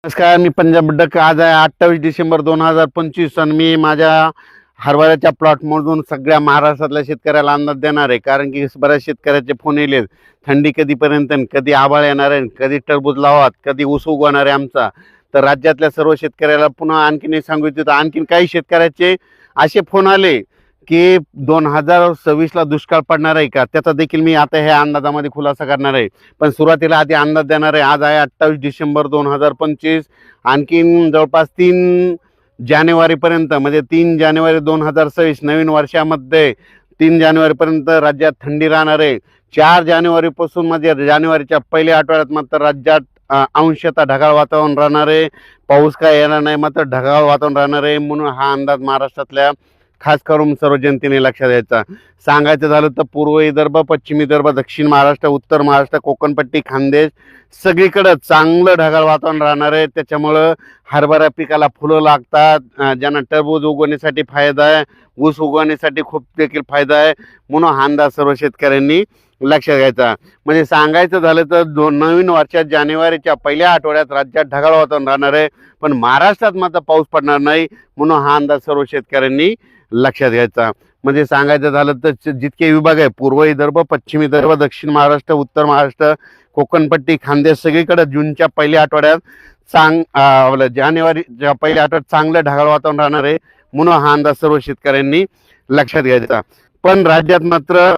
नमस्कार, मी पंजाब डक. आज आहे 28 डिसेंबर 2025 आणि मी माझ्या हरभऱ्याच्या प्लॉटमधून सगळ्या महाराष्ट्रातल्या शेतकऱ्याला अंदाज देणार आहे. कारण की बऱ्याच शेतकऱ्याचे फोन येले, थंडी कधीपर्यंत, कधी आभाळ येणार आहे, कधी टरबूज लावात, कधी ऊस उगवणार आहे आमचा. तर राज्यातल्या सर्व शेतकऱ्याला पुन्हा आणखीन एक सांगू इच्छितो. आणखीन काही शेतकऱ्याचे असे फोन आले की 2026ला दुष्काळ पडणार आहे का, त्याचा देखील मी आता ह्या अंदाजामध्ये खुलासा करणार आहे. पण सुरुवातीला आधी अंदाज देणार आहे. आज आहे 28 डिसेंबर 2025. आणखीन जवळपास 3 जानेवारीपर्यंत, म्हणजे 3 जानेवारी 2026 नवीन वर्षामध्ये 3 जानेवारीपर्यंत राज्यात थंडी राहणार आहे. 4 जानेवारीपासून, म्हणजे जानेवारीच्या पहिल्या आठवड्यात मात्र राज्यात अंशतः ढगाळ वातावरण राहणार आहे. पाऊस काय येणार नाही, मात्र ढगाळ वातावरण राहणार आहे. म्हणून हा अंदाज महाराष्ट्रातल्या खास करून सर्व जनतेने लक्षात द्यायचा. सांगायचं झालं तर पूर्व विदर्भ, पश्चिम विदर्भ, दक्षिण महाराष्ट्र, उत्तर महाराष्ट्र, कोकणपट्टी, खानदेश सगळीकडे चांगलं ढगाळ वातावरण राहणार आहे. त्याच्यामुळं हरभरा पिकाला फुलं लागतात, ज्यांना टरबूज उगवण्यासाठी फायदा आहे, ऊस उगवण्यासाठी खूप देखील फायदा आहे. म्हणून हा अंदाज सर्व शेतकऱ्यांनी लक्षात घ्यायचा. म्हणजे सांगायचं झालं तर नवीन वर्षात जानेवारीच्या पहिल्या आठवड्यात राज्यात ढगाळ वातावरण राहणार आहे, पण महाराष्ट्रात मात्र पाऊस पडणार नाही. म्हणून हा अंदाज सर्व शेतकऱ्यांनी लक्षात घ्यायचा. म्हणजे सांगायचं झालं तर जितके विभाग आहे, पूर्व विदर्भ, पश्चिम विदर्भ, दक्षिण महाराष्ट्र, उत्तर महाराष्ट्र, कोकणपट्टी, खानदेश सगळीकडे जूनच्या पहिल्या आठवड्यात जानेवारीच्या पहिल्या आठवड्यात चांगलं ढगाळ वातावरण राहणार आहे. म्हणून हा अंदाज सर्व शेतकऱ्यांनी लक्षात घ्यायचा. पण राज्यात मात्र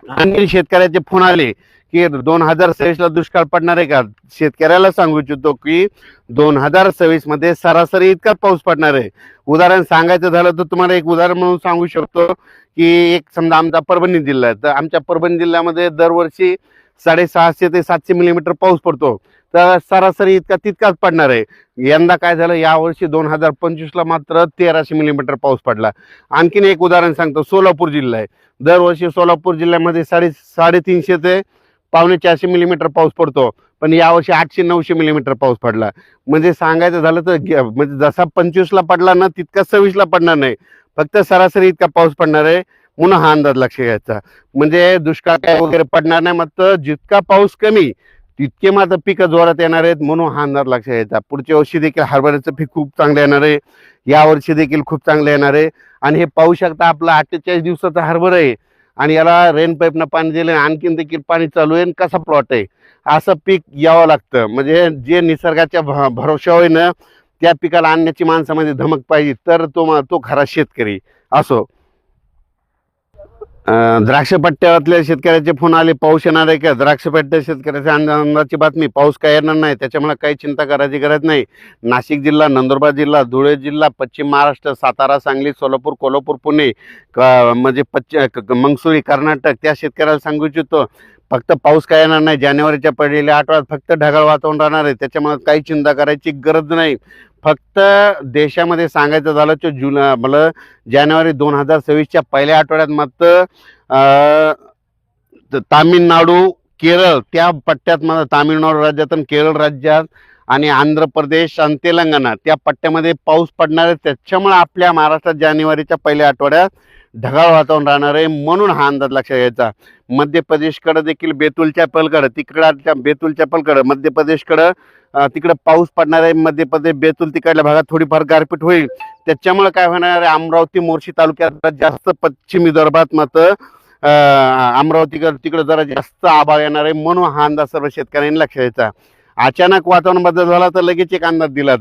आणखी शेतकऱ्याचे फोन आले की 2026ला दुष्काळ पडणार आहे का. शेतकऱ्याला सांगू इच्छितो की 2026 मध्ये सरासरी इतका पाऊस पडणार आहे. उदाहरण सांगायचं झालं तर तुम्हाला एक उदाहरण म्हणून सांगू शकतो की एक समजा आमचा परभणी जिल्हा आहे, तर आमच्या परभणी जिल्ह्यामध्ये दरवर्षी 650 ते 700 मिलीमीटर पाऊस पडतो. तर सरासरी तितकाच पडणार आहे. यंदा काय झालं, यावर्षी 2025ला मात्र 1300 मिलीमीटर पाऊस पडला. आणखीन एक उदाहरण सांगतो, सोलापूर जिल्हा आहे. दरवर्षी सोलापूर जिल्ह्यामध्ये 350 ते 450 मिलीमीटर पाऊस पडतो, पण यावर्षी 800-900 मिलीमीटर पाऊस पडला. म्हणजे सांगायचं झालं तर म्हणजे जसा 25ला पडला ना, तितका 26ला पडणार नाही, फक्त सरासरी इतका पाऊस पडणार आहे. म्हणून हा अंदाज लक्ष घ्यायचा. म्हणजे दुष्काळ काय वगैरे पडणार नाही, मात्र जितका पाऊस कमी तितके मात्र पिकं जोरात येणार आहेत. म्हणून हा अंदाज लक्ष घ्यायचा. पुढच्या वर्षी देखील हरभऱ्याचं पीक खूप चांगलं येणार आहे, यावर्षी देखील खूप चांगलं येणार आहे. आणि हे पाहू शकता, आपला 48 दिवसाचा हरभरा आहे आणि याला रेन पाईपनं पाणी दिलं, आणखीन देखील पाणी चालू आहे. कसा प्लॉट आहे, असं पीक यावं लागतं. म्हणजे जे निसर्गाच्या भरोशावर ना, त्या पिकाला आणण्याची माणसामध्ये धमक पाहिजे, तर तो खरा शेतकरी असो. द्राक्ष पट्ट्यातल्या शेतकऱ्याचे फोन आले, पाऊस येणार आहे का. द्राक्ष पट्ट्या शेतकऱ्याच्या अंदाजाची बातमी, पाऊस काय येणार नाही, त्याच्यामुळे काही चिंता करायची गरज नाही. नाशिक जिल्हा, नंदुरबार जिल्हा, धुळे जिल्हा, पश्चिम महाराष्ट्र, सातारा, सांगली, सोलापूर, कोल्हापूर, पुणे, म्हणजे मंगसुरी, कर्नाटक, त्या शेतकऱ्याला सांगू इच्छितो फक्त पाऊस काय येणार नाही. जानेवारीच्या पहिल्या आठवड्यात फक्त ढगाळ वातावरण राहणार आहे, त्याच्यामुळे काही चिंता करायची गरज नाही. फक्त देशामध्ये सांगायचं झालं तर मला जानेवारी 2026च्या पहिल्या आठवड्यात मात्र तामिळनाडू, केरळ त्या पट्ट्यात, मला तामिळनाडू राज्यात आणि केरळ राज्यात आणि आंध्र प्रदेश आणि तेलंगणा त्या पट्ट्यामध्ये पाऊस पडणार आहे. त्याच्यामुळे आपल्या महाराष्ट्रात जानेवारीच्या पहिल्या आठवड्यात ढगाळ वातावरण राहणार आहे. म्हणून हा अंदाज लक्षात घ्यायचा. मध्य प्रदेशकडे देखील बेतूलच्या पलकडं, तिकडच्या बेतूलच्या पलकडं मध्य प्रदेशकडं तिकडं पाऊस पडणार आहे. मध्य प्रदेश, बेतूल तिकडल्या भागात थोडीफार गारपीट होईल. त्याच्यामुळे काय होणार आहे, अमरावती, मोर्शी तालुक्यात जास्त, पश्चिम विदर्भात मात्र अमरावतीकडे तिकडे जरा जास्त आभाळ येणार आहे. म्हणून हा अंदाज सर्व शेतकऱ्यांनी लक्षात घ्यायचा. अचानक वातावरण बदल झाला तर लगेच एक अंदाज दिला